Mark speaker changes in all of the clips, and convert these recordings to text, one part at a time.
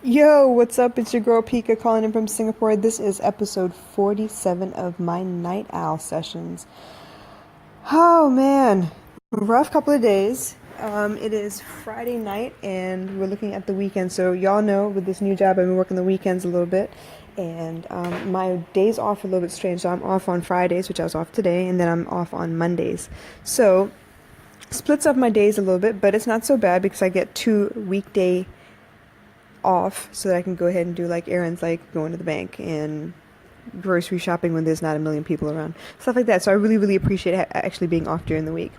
Speaker 1: Yo, what's up? It's your girl Pika calling in from Singapore. This is episode 47 of my Night Owl sessions. Oh man, rough couple of days. It is Friday night and we're looking at the weekend. So y'all know with this new job, I've been working the weekends a little bit, and my days off are a little bit strange. So I'm off on Fridays, which I was off today, and then I'm off on Mondays. So splits up my days a little bit, but it's not so bad because I get 2 weekday off so that I can go ahead and do like errands like going to the bank and grocery shopping when there's not a million people around, stuff like that. So I really, really appreciate actually being off during the week.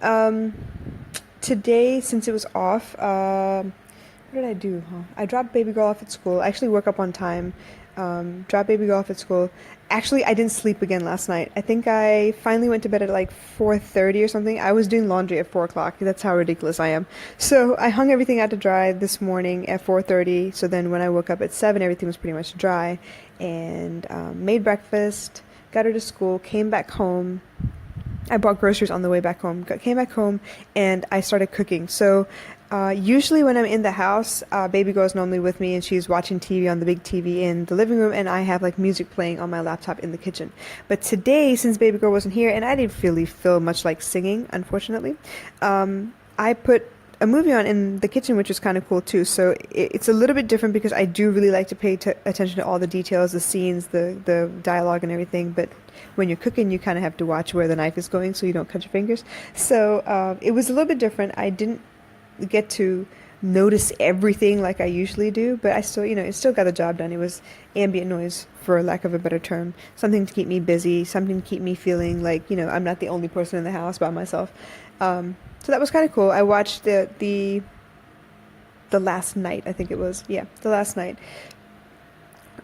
Speaker 1: Um, Today, since it was off, what did I do? Huh? I dropped baby girl off at school. I actually woke up on time. Dropped baby girl off at school. Actually, I didn't sleep again last night. I think I finally went to bed at like 4:30 or something. I was doing laundry at 4 o'clock. That's how ridiculous I am. So I hung everything out to dry this morning at 4:30. So then when I woke up at 7, everything was pretty much dry. And made breakfast, got her to school, came back home. I bought groceries on the way back home. Came back home and I started cooking. So usually when I'm in the house, baby girl is normally with me and she's watching TV on the big TV in the living room, and I have like music playing on my laptop in the kitchen. But today, since baby girl wasn't here and I didn't really feel much like singing, unfortunately, I put a movie on in the kitchen, which was kind of cool too. So it's a little bit different because I do really like to pay attention to all the details, the scenes, the dialogue, and everything. But when you're cooking, you kind of have to watch where the knife is going so you don't cut your fingers. So it was a little bit different. I didn't get to notice everything like I usually do, but I still, it still got the job done. It was ambient noise, for lack of a better term, something to keep me busy, something to keep me feeling like, I'm not the only person in the house by myself. So that was kind of cool. I watched the last night, I think it was. Yeah, the last night.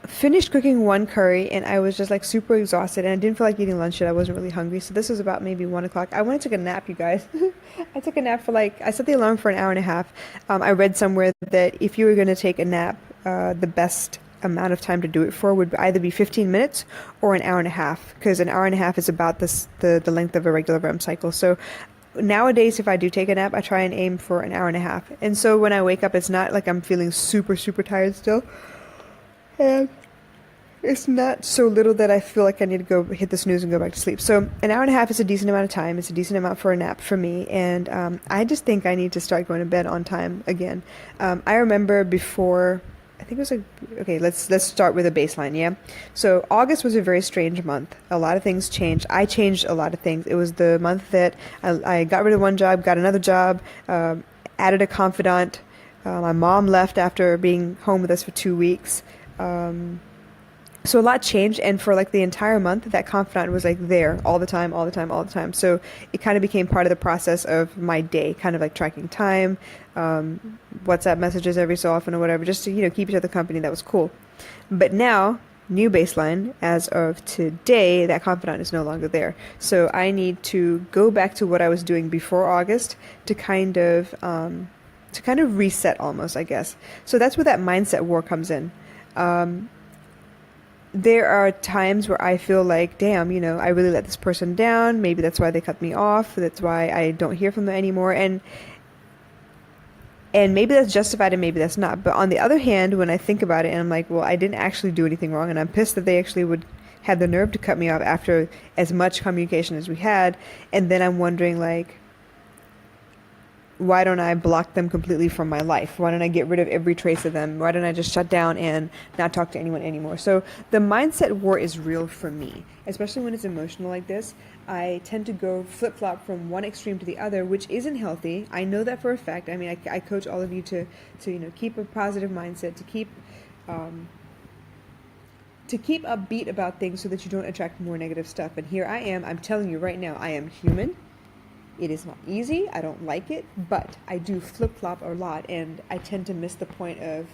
Speaker 1: Finished cooking one curry and I was just like super exhausted and I didn't feel like eating lunch yet. I wasn't really hungry. So this was about maybe 1 o'clock. I went and took a nap, you guys. I took a nap for I set the alarm for an hour and a half. I read somewhere that if you were going to take a nap, the best amount of time to do it for would either be 15 minutes or an hour and a half, because an hour and a half is about the length of a regular REM cycle. So nowadays, if I do take a nap, I try and aim for an hour and a half. And so when I wake up, it's not like I'm feeling super, super tired still. And it's not so little that I feel like I need to go hit the snooze and go back to sleep. So an hour and a half is a decent amount of time. It's a decent amount for a nap for me. And I just think I need to start going to bed on time again. I remember before, I think it was like, okay, let's start with a baseline, yeah? So August was a very strange month. A lot of things changed. I changed a lot of things. It was the month that I got rid of one job, got another job, added a confidant. My mom left after being home with us for 2 weeks. So a lot changed, and for like the entire month, that confidant was like there all the time, all the time, all the time. So it kind of became part of the process of my day, kind of like tracking time, WhatsApp messages every so often or whatever, just to keep each other company. That was cool. But now, new baseline, as of today, that confidant is no longer there. So I need to go back to what I was doing before August to kind of reset almost, I guess. So that's where that mindset war comes in. There are times where I feel like, damn, I really let this person down. Maybe that's why they cut me off. That's why I don't hear from them anymore. And maybe that's justified and maybe that's not. But on the other hand, when I think about it and I'm like, well, I didn't actually do anything wrong, and I'm pissed that they actually would have the nerve to cut me off after as much communication as we had. And then I'm wondering, like, why don't I block them completely from my life? Why don't I get rid of every trace of them? Why don't I just shut down and not talk to anyone anymore? So the mindset war is real for me, especially when it's emotional like this. I tend to go flip-flop from one extreme to the other, which isn't healthy. I know that for a fact. I mean, I coach all of you to keep a positive mindset, to keep upbeat about things so that you don't attract more negative stuff. And here I am. I'm telling you right now, I am human. It is not easy. I don't like it, but I do flip-flop a lot, and I tend to miss the point of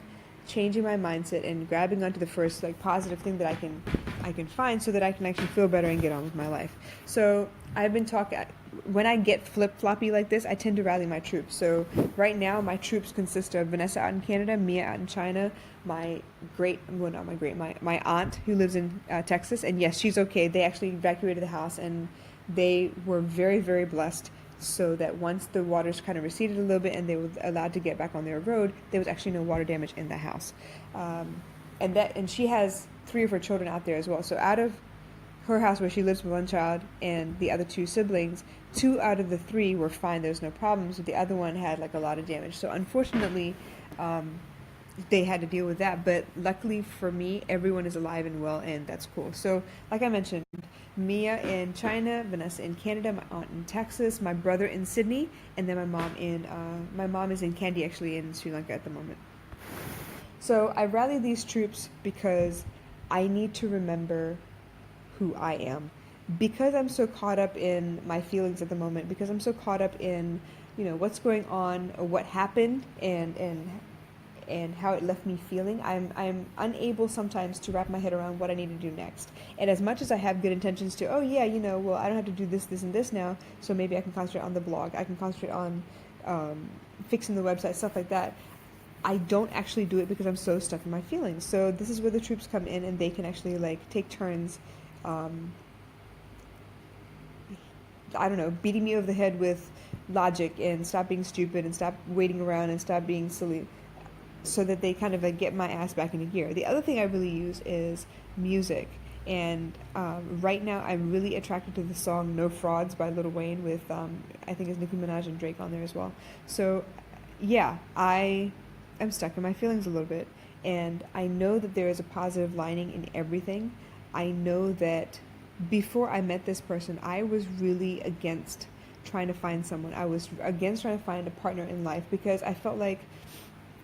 Speaker 1: changing my mindset and grabbing onto the first positive thing that I can find so that I can actually feel better and get on with my life. So I've been talking, when I get flip-floppy like this, I tend to rally my troops. So right now my troops consist of Vanessa out in Canada, Mia out in China, my aunt who lives in Texas, and yes, she's okay. They actually evacuated the house, and they were very, very blessed so that once the waters kind of receded a little bit and they were allowed to get back on their road, there was actually no water damage in the house. And she has 3 of her children out there as well. So out of her house where she lives with 1 child and the other 2 siblings, 2 out of the 3 were fine. There was no problems. But the other one had like a lot of damage. So unfortunately, they had to deal with that. But luckily for me, everyone is alive and well, and that's cool. So like I mentioned, Mia in China, Vanessa in Canada, my aunt in Texas, my brother in Sydney, and then my mom is in Kandy, actually, in Sri Lanka at the moment. So I rally these troops because I need to remember who I am. Because I'm so caught up in my feelings at the moment, because I'm so caught up in, what's going on or what happened and how it left me feeling, I'm unable sometimes to wrap my head around what I need to do next. And as much as I have good intentions to, well, I don't have to do this, and this now, so maybe I can concentrate on the blog, I can concentrate on fixing the website, stuff like that. I don't actually do it because I'm so stuck in my feelings. So this is where the troops come in, and they can actually take turns, beating me over the head with logic and stop being stupid and stop waiting around and stop being silly, so that they kind of get my ass back into gear. The other thing I really use is music. And right now I'm really attracted to the song No Frauds by Lil Wayne with, I think it's Nicki Minaj and Drake on there as well. So yeah, I am stuck in my feelings a little bit. And I know that there is a positive lining in everything. I know that before I met this person, I was really against trying to find someone. I was against trying to find a partner in life because I felt like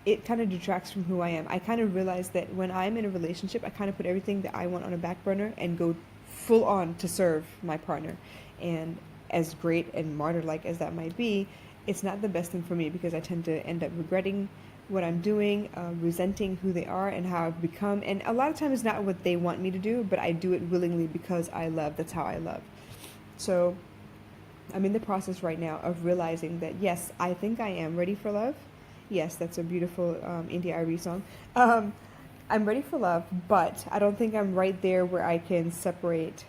Speaker 1: it kind of detracts from who I am. I kind of realized that when I'm in a relationship, I kind of put everything that I want on a back burner and go full on to serve my partner. And as great and martyr-like as that might be, it's not the best thing for me because I tend to end up regretting what I'm doing, resenting who they are and how I've become. And a lot of times it's not what they want me to do, but I do it willingly because I love. That's how I love. So I'm in the process right now of realizing that, yes, I think I am ready for love. Yes, that's a beautiful India Arie song. I'm ready for love, but I don't think I'm right there where I can separate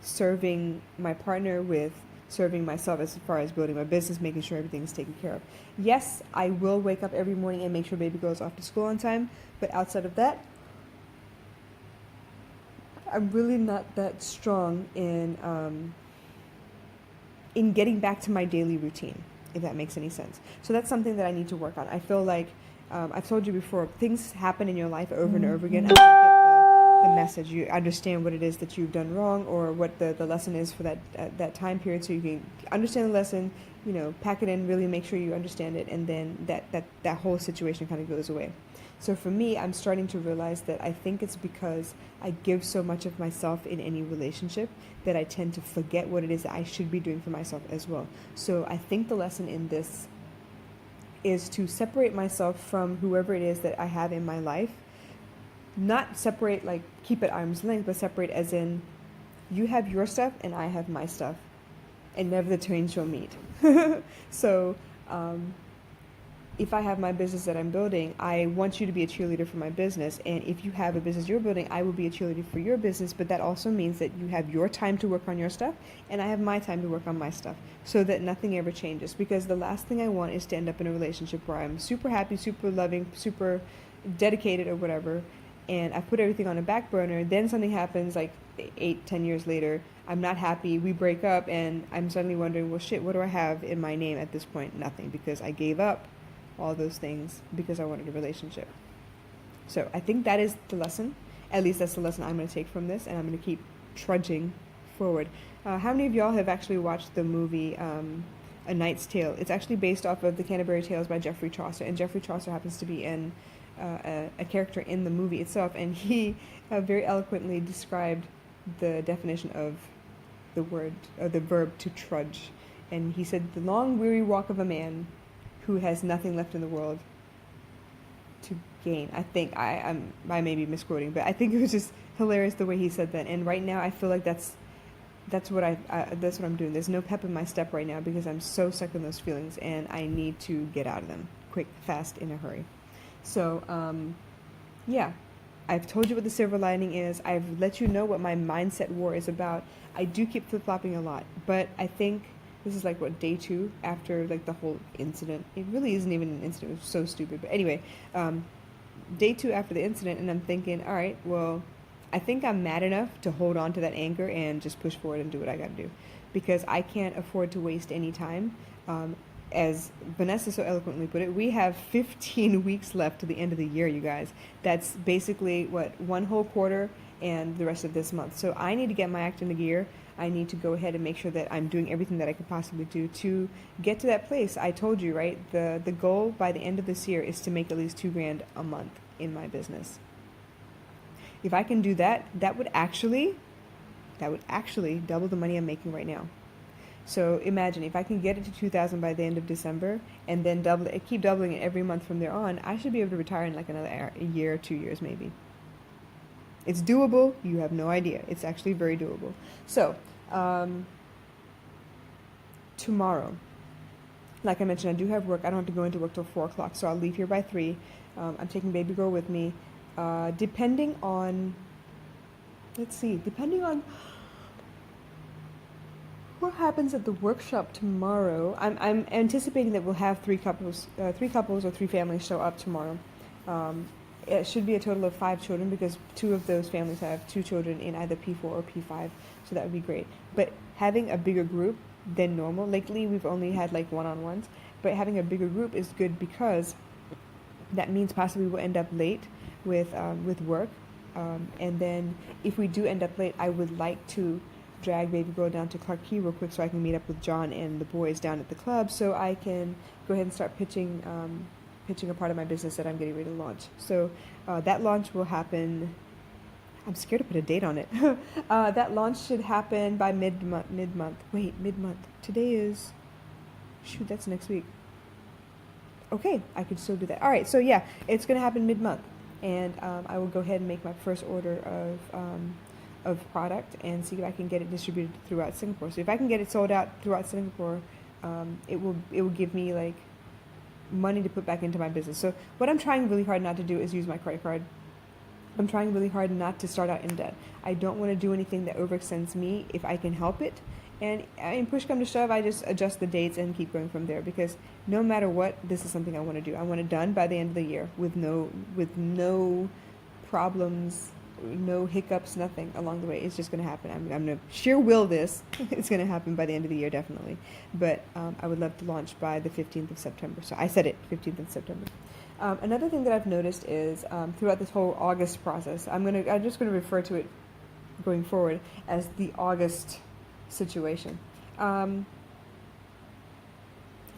Speaker 1: serving my partner with serving myself as far as building my business, making sure everything's taken care of. Yes, I will wake up every morning and make sure baby goes off to school on time, but outside of that, I'm really not that strong in getting back to my daily routine, if that makes any sense. So that's something that I need to work on. I feel like, I've told you before, things happen in your life over and over again. And you get the message. You understand what it is that you've done wrong or what the lesson is for that time period, so you can understand the lesson, pack it in, really make sure you understand it, and then that whole situation kind of goes away. So for me, I'm starting to realize that I think it's because I give so much of myself in any relationship that I tend to forget what it is that I should be doing for myself as well. So I think the lesson in this is to separate myself from whoever it is that I have in my life. Not separate, like keep at arm's length, but separate as in you have your stuff and I have my stuff. And never the twain shall meet. So, if I have my business that I'm building, I want you to be a cheerleader for my business. And if you have a business you're building, I will be a cheerleader for your business. But that also means that you have your time to work on your stuff and I have my time to work on my stuff, so that nothing ever changes. Because the last thing I want is to end up in a relationship where I'm super happy, super loving, super dedicated or whatever, and I put everything on a back burner. Then something happens like 8-10 years later, I'm not happy, we break up, and I'm suddenly wondering, well shit, what do I have in my name at this point? Nothing, because I gave up all those things because I wanted a relationship. So I think that is the lesson. At least that's the lesson I'm going to take from this, and I'm going to keep trudging forward. How many of y'all have actually watched the movie A Knight's Tale? It's actually based off of the Canterbury Tales by Geoffrey Chaucer, and Geoffrey Chaucer happens to be a character in the movie itself, and he very eloquently described the definition of the word, or the verb to trudge. And he said, the long weary walk of a man who has nothing left in the world to gain. I think I may be misquoting, but I think it was just hilarious the way he said that. And right now I feel like that's what that's what I'm doing. There's no pep in my step right now because I'm so stuck in those feelings and I need to get out of them quick, fast, in a hurry. So yeah, I've told you what the silver lining is. I've let you know what my mindset war is about. I do keep flip-flopping a lot, but I think This is like what, day two after like the whole incident. It really isn't even an incident. It was so stupid. But anyway, day two after the incident, and I'm thinking, all right, well, I think I'm mad enough to hold on to that anger and just push forward and do what I got to do, because I can't afford to waste any time. Um, as Vanessa so eloquently put it, we have 15 weeks left to the end of the year, you guys. That's basically what, one whole quarter and the rest of this month. So I need to get my act into gear. I need to go ahead and make sure that I'm doing everything that I could possibly do to get to that place. I told you, right? The goal by the end of this year is to make at least $2,000 a month in my business. If I can do that, that would actually double the money I'm making right now. So imagine if I can get it to 2,000 by the end of December, and then double it, keep doubling it every month from there on. I should be able to retire in like another year, 2 years maybe. It's doable. You have no idea. It's actually very doable. So tomorrow, like I mentioned, I do have work. I don't have to go into work till 4 o'clock, so I'll leave here by 3. I'm taking baby girl with me. Depending on, let's see, depending on what happens at the workshop tomorrow, I'm anticipating that we'll have three couples or 3 families show up tomorrow. It should be a total of 5 children, because 2 of those families have 2 children in either P4 or P5, so that would be great. But having a bigger group than normal, lately we've only had like one-on-ones, but having a bigger group is good, because that means possibly we'll end up late with work. And then if we do end up late, I would like to drag baby girl down to Clark Key real quick so I can meet up with John and the boys down at the club, so I can go ahead and start pitching a part of my business that I'm getting ready to launch. So that launch will happen. I'm scared to put a date on it. That launch should happen by mid-month. Mid-month. Today is, shoot, that's next week. Okay, I could still do that. All right, so yeah, it's going to happen mid-month, and I will go ahead and make my first order of product and see if I can get it distributed throughout Singapore. So if I can get it sold out throughout Singapore, it will give me like money to put back into my business. So what I'm trying really hard not to do is use my credit card. I'm trying really hard not to start out in debt. I don't want to do anything that overextends me if I can help it. And push come to shove, I just adjust the dates and keep going from there, because no matter what, this is something I want to do. I want it done by the end of the year with no problems, no hiccups, nothing along the way. It's just going to happen. I'm going to sheer will this. It's going to happen by the end of the year, definitely. But I would love to launch by the 15th of September. So I said it, 15th of September. Another thing that I've noticed is throughout this whole August process, I'm just going to refer to it going forward as the August situation. Like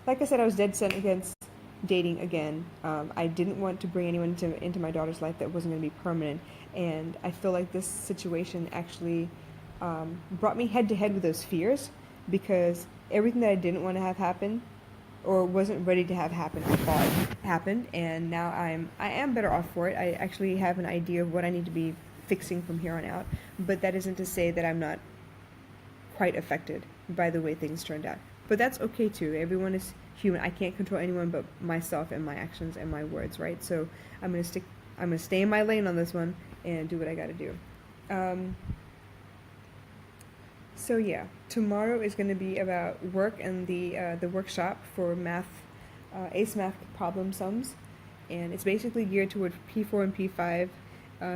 Speaker 1: I said, I was dead set against dating again. I didn't want to bring anyone into my daughter's life that wasn't going to be permanent, and I feel like this situation actually brought me head to head with those fears, because everything that I didn't want to have happen or wasn't ready to have happen, I thought happened, and now I am better off for it. I actually have an idea of what I need to be fixing from here on out, but that isn't to say that I'm not quite affected by the way things turned out. But that's okay too. Everyone is human. I can't control anyone but myself and my actions and my words, right? So I'm gonna stay in my lane on this one and do what I gotta do. So yeah, tomorrow is going to be about work and the workshop for math, ACE math problem sums, and it's basically geared toward P4 and P5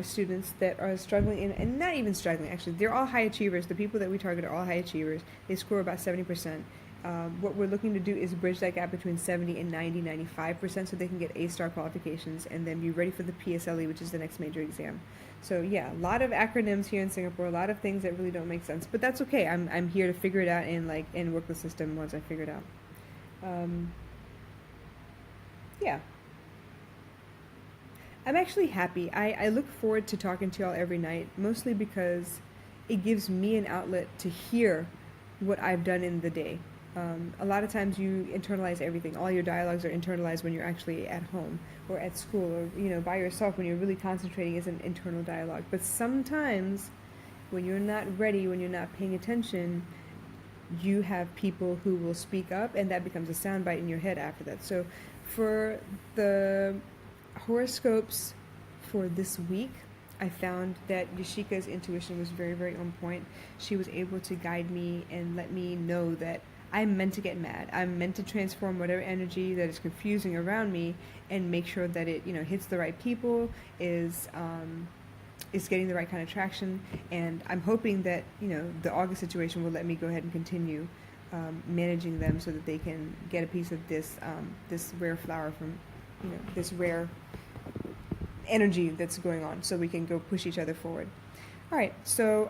Speaker 1: students that are struggling, and not even struggling actually. They're all high achievers. The people that we target are all high achievers. They score about 70%. What we're looking to do is bridge that gap between 70 and 90, 95%, so they can get A-star qualifications and then be ready for the PSLE, which is the next major exam. So yeah, a lot of acronyms here in Singapore, a lot of things that really don't make sense, but that's okay. I'm here to figure it out and work the system once I figure it out. Yeah. I'm actually happy. I look forward to talking to y'all every night, mostly because it gives me an outlet to hear what I've done in the day. A lot of times you internalize everything. All your dialogues are internalized when you're actually at home or at school, or by yourself when you're really concentrating as an internal dialogue. But sometimes when you're not ready, when you're not paying attention, you have people who will speak up, and that becomes a soundbite in your head after that. So for the horoscopes for this week, I found that Yashika's intuition was very, very on point. She was able to guide me and let me know that I'm meant to get mad. I'm meant to transform whatever energy that is confusing around me and make sure that it, hits the right people, is getting the right kind of traction. And I'm hoping that, the August situation will let me go ahead and continue managing them so that they can get a piece of this rare flower from, this rare energy that's going on, so we can go push each other forward. All right, so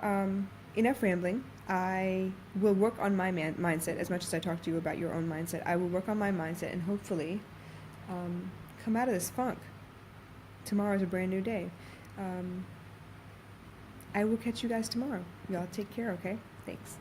Speaker 1: enough rambling. I will work on my mindset as much as I talk to you about your own mindset. I will work on my mindset and hopefully come out of this funk. Tomorrow is a brand new day. I will catch you guys tomorrow. Y'all take care, okay? Thanks.